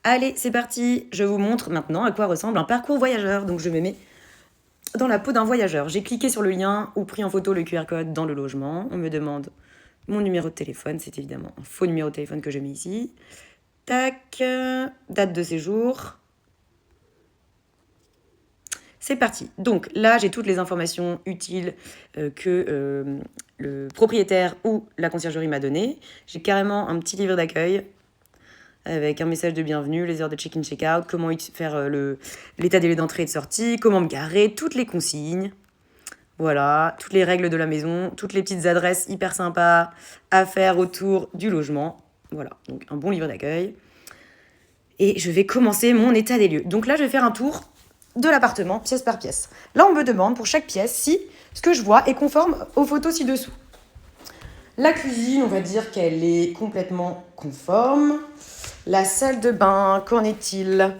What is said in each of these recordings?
Allez, c'est parti. Je vous montre maintenant à quoi ressemble un parcours voyageur. Donc je me mets dans la peau d'un voyageur. J'ai cliqué sur le lien ou pris en photo le QR code dans le logement. On me demande mon numéro de téléphone. C'est évidemment un faux numéro de téléphone que je mets ici. Tac, date de séjour. C'est parti. Donc là, j'ai toutes les informations utiles que le propriétaire ou la conciergerie m'a données. J'ai carrément un petit livre d'accueil avec un message de bienvenue, les heures de check-in, check-out, comment faire l'état des lieux d'entrée et de sortie, comment me garer, toutes les consignes. Voilà, toutes les règles de la maison, toutes les petites adresses hyper sympas à faire autour du logement. Voilà, donc un bon livre d'accueil. Et je vais commencer mon état des lieux. Donc là, je vais faire un tour de l'appartement, pièce par pièce. Là, on me demande pour chaque pièce si ce que je vois est conforme aux photos ci-dessous. La cuisine, on va dire qu'elle est complètement conforme. La salle de bain, qu'en est-il ?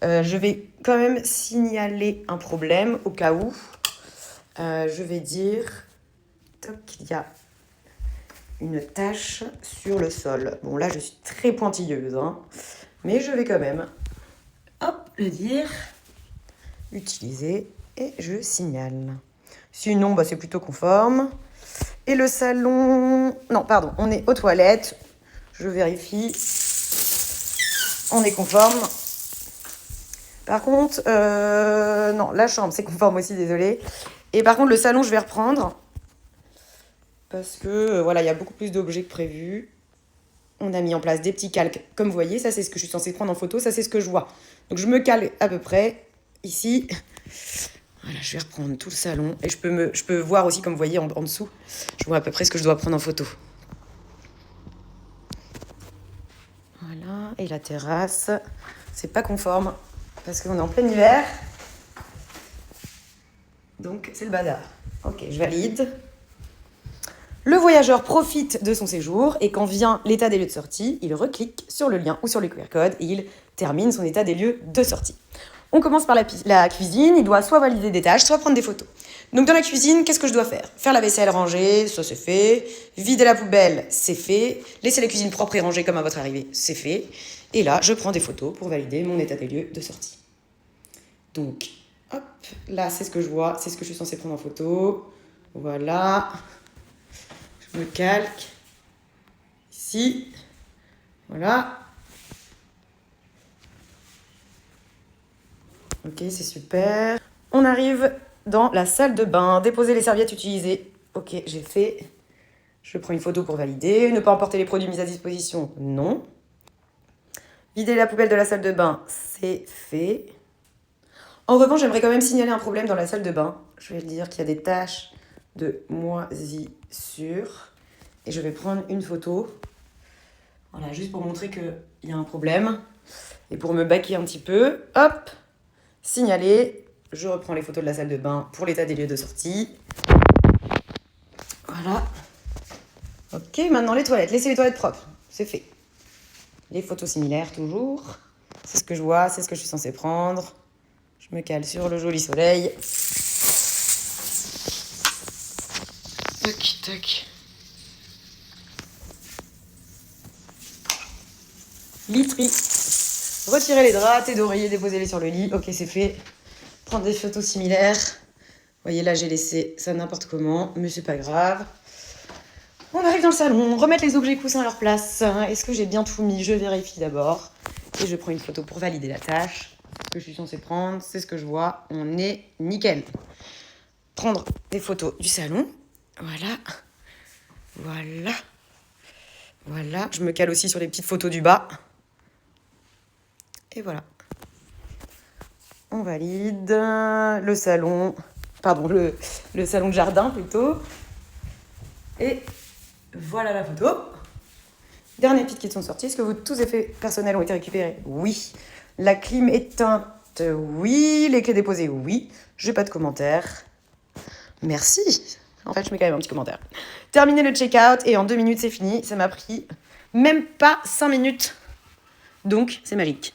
Je vais quand même signaler un problème au cas où. Je vais dire qu'il y a une tache sur le sol. Bon, là, je suis très pointilleuse, hein, mais je vais quand même le dire, utiliser et je signale. Sinon, c'est plutôt conforme. Et le salon... Non, pardon, on est aux toilettes. Je vérifie. On est conforme. Par contre, non, la chambre, c'est conforme aussi, désolée. Et par contre, le salon, je vais reprendre. Parce que, voilà, il y a beaucoup plus d'objets que prévu. On a mis en place des petits calques. Comme vous voyez, ça, c'est ce que je suis censée prendre en photo. Ça, c'est ce que je vois. Donc, je me cale à peu près ici. Voilà, je vais reprendre tout le salon. Et je peux voir aussi, comme vous voyez, en dessous. Je vois à peu près ce que je dois prendre en photo. Voilà, et la terrasse, c'est pas conforme. Parce qu'on est en plein hiver. Donc, c'est le bazar. Ok, je valide. Le voyageur profite de son séjour et quand vient l'état des lieux de sortie, il reclique sur le lien ou sur le QR code et il termine son état des lieux de sortie. On commence par la cuisine, il doit soit valider des tâches, soit prendre des photos. Donc dans la cuisine, qu'est-ce que je dois faire ? Faire la vaisselle rangée, ça c'est fait. Vider la poubelle, c'est fait. Laisser la cuisine propre et rangée comme à votre arrivée, c'est fait. Et là, je prends des photos pour valider mon état des lieux de sortie. Donc, hop, là c'est ce que je vois, c'est ce que je suis censée prendre en photo. Voilà. Je me calque. Ici. Voilà. Ok, c'est super. On arrive dans la salle de bain. Déposer les serviettes utilisées. Ok, j'ai fait. Je prends une photo pour valider. Ne pas emporter les produits mis à disposition. Non. Vider la poubelle de la salle de bain. C'est fait. En revanche, j'aimerais quand même signaler un problème dans la salle de bain. Je vais le dire qu'il y a des taches de moisissure. Et je vais prendre une photo. Voilà, juste pour montrer qu'il y a un problème. Et pour me baquer un petit peu. Hop, signaler. Je reprends les photos de la salle de bain pour l'état des lieux de sortie. Voilà. Ok, maintenant les toilettes. Laissez les toilettes propres. C'est fait. Les photos similaires, toujours. C'est ce que je vois, c'est ce que je suis censée prendre. Je me cale sur le joli soleil. Tac, tac. Literie. Retirer les draps, tes d'oreiller, déposer-les sur le lit. Ok, c'est fait. Prendre des photos similaires. Vous voyez, là, j'ai laissé ça n'importe comment, mais c'est pas grave. On arrive dans le salon, remettre les objets coussins à leur place. Est-ce que j'ai bien tout mis ? Je vérifie d'abord. Et je prends une photo pour valider la tâche. Ce que je suis censée prendre, c'est ce que je vois. On est nickel. Prendre des photos du salon. Voilà. Voilà. Voilà. Je me cale aussi sur les petites photos du bas. Et voilà. On valide le salon. Pardon, le salon de jardin plutôt. Et voilà la photo. Dernière petite question de sortie. Est-ce que tous effets personnels ont été récupérés ? Oui. La clim éteinte ? Oui. Les clés déposées ? Oui. J'ai pas de commentaires. Merci. En fait, je mets quand même un petit commentaire. Terminé le check-out et en 2 minutes, c'est fini. Ça m'a pris même pas 5 minutes. Donc, c'est magique.